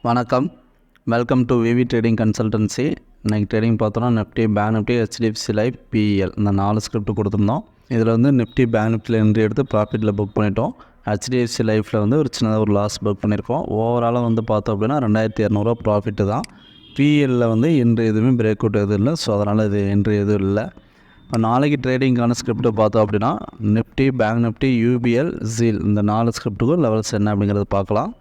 வணக்கம். Welcome to VV trading consultancy. இன்றைக்கி trading பார்த்தோன்னா Nifty, bank Nifty, HDFC life, BEL இந்த 4 ஸ்கிரிப்ட் கொடுத்துருந்தோம். இதில் வந்து நிஃப்டி, பேங்க் நிஃப்டியில் என்ட்ரி எடுத்து ப்ராஃபிட்டில் புக் பண்ணிட்டோம். ஹெச்டிஎஃப்சி லைஃப்பில் வந்து ஒரு சின்னதாக ஒரு லாஸ் புக் பண்ணியிருக்கோம். ஓவராலாக வந்து பார்த்தோம் அப்படின்னா 2200 ப்ராஃபிட்டு தான். பிஇஎல்லில் வந்து இன்று எதுவுமே பிரேக் அவுட் எதுவும் இல்லை. ஸோ அதனால் இது இன்று எதுவும் இல்லை. இப்போ நாளைக்கு ட்ரேடிங்கான ஸ்கிரிப்டை பார்த்தோம் அப்படின்னா Nifty, bank Nifty, UPL, zeal இந்த 4 ஸ்கிரிப்ட்டுக்கும் லெவல்ஸ் என்ன அப்படிங்கிறது பார்க்கலாம்.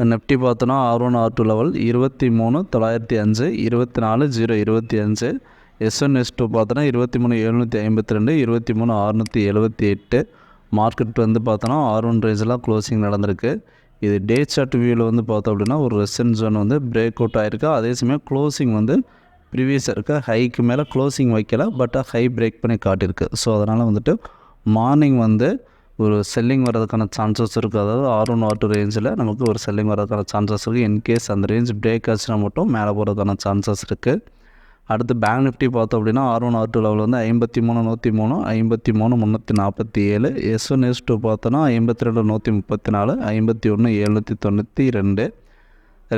நிஃப்டி பார்த்தோன்னா R1 R2 level 23,905, 24,025. S1 S2 பார்த்தோன்னா 23,752, 23,678. மார்க்கெட் வந்து பார்த்தோன்னா R1 ரேஞ்செலாம் க்ளோசிங் நடந்திருக்கு. இது டே சார்ட் வியூவில் வந்து பார்த்தோம் அப்படின்னா ஒரு ரெசிஸ்டன்ஸ் ஜோன் வந்து பிரேக் அவுட் ஆகிருக்கு. அதே சமயம் க்ளோசிங் வந்து ப்ரீவியஸாக இருக்க ஹைக்கு மேலே க்ளோசிங் வைக்கல, பட் ஹை பிரேக் பண்ணி காட்டியிருக்கு. ஸோ அதனால் வந்துட்டு மார்னிங் வந்து ஒரு செல்லிங் வர்றதுக்கான சான்சஸ் இருக்குது. அதாவது R1 R2 ரேஞ்சில் நமக்கு ஒரு செல்லிங் வர்றதுக்கான சான்சஸ் இருக்குது. இன்கேஸ் அந்த ரேஞ்ச் பிரேக் ஆச்சுன்னா மட்டும் மேலே போகிறதுக்கான சான்சஸ் இருக்குது. அடுத்து பேங்க் நிஃப்டி பார்த்தோம் அப்படின்னா R1 R2 லெவல் வந்து 53,103, 53,347. S1 S2 பார்த்தோன்னா 52,134, 51,792.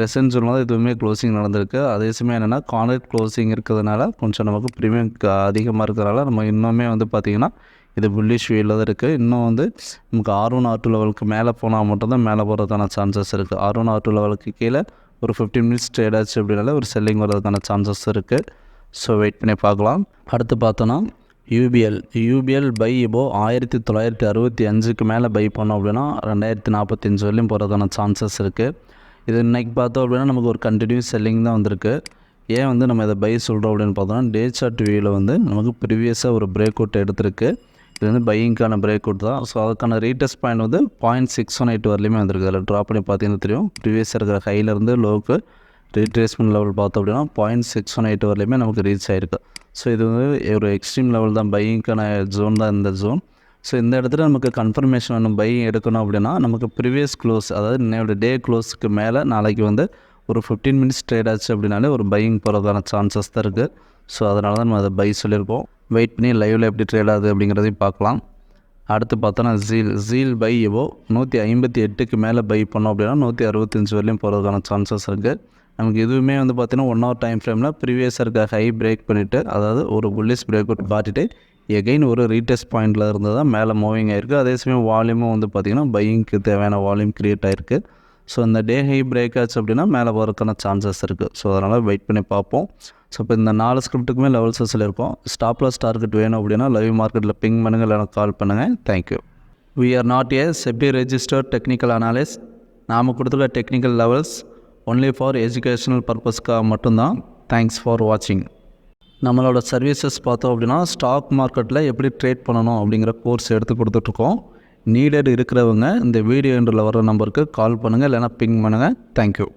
ரெசன்ஸ் சொன்னால் எதுவுமே க்ளோசிங் நடந்திருக்கு. அதே சமயம் என்னென்னா கான்ட்ராக்ட் க்ளோசிங் இருக்கிறதுனால கொஞ்சம் நமக்கு ப்ரீமியம் அதிகமாக இருக்கிறதுனால நம்ம இன்னுமே வந்து பார்த்திங்கன்னா இது புல்லிஷ் வியூவில் தான் இருக்குது. இன்னும் வந்து நமக்கு R1 R2 லெவலுக்கு மேலே போனால் மட்டும்தான் மேலே போகிறதுக்கான சான்சஸ் இருக்குது. R1 R2 லெவலுக்கு கீழே ஒரு 15 மினிட்ஸ் ட்ரேட் ஆச்சு அப்படின்னால ஒரு செல்லிங் வர்றதுக்கான சான்சஸ் இருக்குது. ஸோ வெயிட் பண்ணி பார்க்கலாம். அடுத்து பார்த்தோன்னா யூபிஎல் பை இப்போ 1965க்கு மேலே பை பண்ணோம் அப்படின்னா 2045 வரையும் போகிறதுக்கான சான்சஸ் இருக்குது. இது இன்றைக்கி பார்த்தோம் அப்படின்னா நமக்கு ஒரு கண்டினியூஸ் செல்லிங் தான் வந்திருக்கு. ஏன் வந்து நம்ம இதை பை சொல்கிறோம் அப்படின்னு பார்த்தோன்னா டே சார்ட் வியூவில் வந்து நமக்கு ப்ரீவியஸாக ஒரு பிரேக் அவுட் எடுத்திருக்கு. இது வந்து பையிங்கான பிரேக் அவுட் தான். ஸோ அதுக்கான ரீடெஸ்ட் பாயிண்ட் வந்து 0.618 வரலையுமே வந்திருக்கு. அதில் ட்ராப் பண்ணி பார்த்தீங்கன்னா தெரியும். ப்ரீவியஸாக இருக்கிற ஹையிலேருந்து லோவுக்கு ரீட்ரேஸ்மெண்ட் லெவல் பார்த்தோம் அப்படின்னா 0.618 வரலையுமே நமக்கு ரீச் ஆகிருக்கு. ஸோ இது வந்து ஒரு எக்ஸ்ட்ரீம் லெவல் தான், பையிங்கான ஜோன் தான் இந்த ஜோன். ஸோ இந்த இடத்துல நமக்கு கன்ஃபர்மேஷன் வேணும் பையிங் எடுக்கணும் அப்படின்னா நமக்கு ப்ரீவியஸ் க்ளோஸ், அதாவது இன்னையோட டே க்ளோஸுக்கு மேலே நாளைக்கு வந்து ஒரு 15 மினிட்ஸ் ட்ரேட் ஆச்சு அப்படின்னாலே ஒரு பையிங் போகிறதுக்கான சான்சஸ் தான் இருக்குது. ஸோ அதனால தான் நம்ம அதை பை சொல்லியிருக்கோம். வெயிட் பண்ணி லைவில் எப்படி ட்ரேட் ஆகுது அப்படிங்கிறதையும் பார்க்கலாம். அடுத்து பார்த்தோன்னா ஜீல் பை எவோ 158க்கு மேலே பை பண்ணோம் அப்படின்னா 165 வரலையும் போகிறதுக்கான சான்சஸ் இருக்குது. நமக்கு எதுவுமே வந்து பார்த்திங்கன்னா 1 ஹவர் டைம் ஃப்ரேமில் ப்ரீவியஸாக இருக்க ஹை பிரேக் பண்ணிவிட்டு, அதாவது ஒரு புல்லிஷ் பிரேக் அவுட் காட்டிட்டு எகைன் ஒரு ரீடெஸ்ட் பாயிண்டில் இருந்து தான் மேலே மூவிங் ஆகிருக்கு. அதே சமயம் வால்யூமும் வந்து பார்த்திங்கன்னா பையிங்க்கு தேவையான வால்யூம் க்ரியேட் ஆகிருக்கு. ஸோ இந்த டே ஹை பிரேக் ஆச்சு அப்படின்னா மேலே போகிறதுக்கான சான்சஸ் இருக்குது. ஸோ அதனால் வெயிட் பண்ணி பார்ப்போம். ஸோ இப்போ இந்த 4 ஸ்கிரிப்ட்டுக்குமே லெவல்ஸை சொல்லியிருக்கோம். ஸ்டாப் லாஸ் டார்கெட் வேணும் அப்படின்னா லைவ் மார்க்கெட்டில் பிங் பண்ணுங்கள், இல்லைனா கால் பண்ணுங்கள். Thank you. We are not a SEBI registered technical analyst. நாம் கொடுத்துருக்க technical levels only for educational பர்பஸ்க்காக மட்டும்தான். தேங்க்ஸ் ஃபார் வாட்சிங். நம்மளோட சர்வீசஸ் பார்த்தோம் அப்படின்னா ஸ்டாக் மார்க்கெட்டில் எப்படி ட்ரேட் பண்ணணும் அப்படிங்கிற கோர்ஸ் எடுத்து கொடுத்துட்ருக்கோம். நீடட் இருக்கிறவங்க இந்த வீடியோ எண்டில் வர நம்பருக்கு கால் பண்ணுங்கள், இல்லைனா பிங் பண்ணுங்கள். தேங்க்யூ.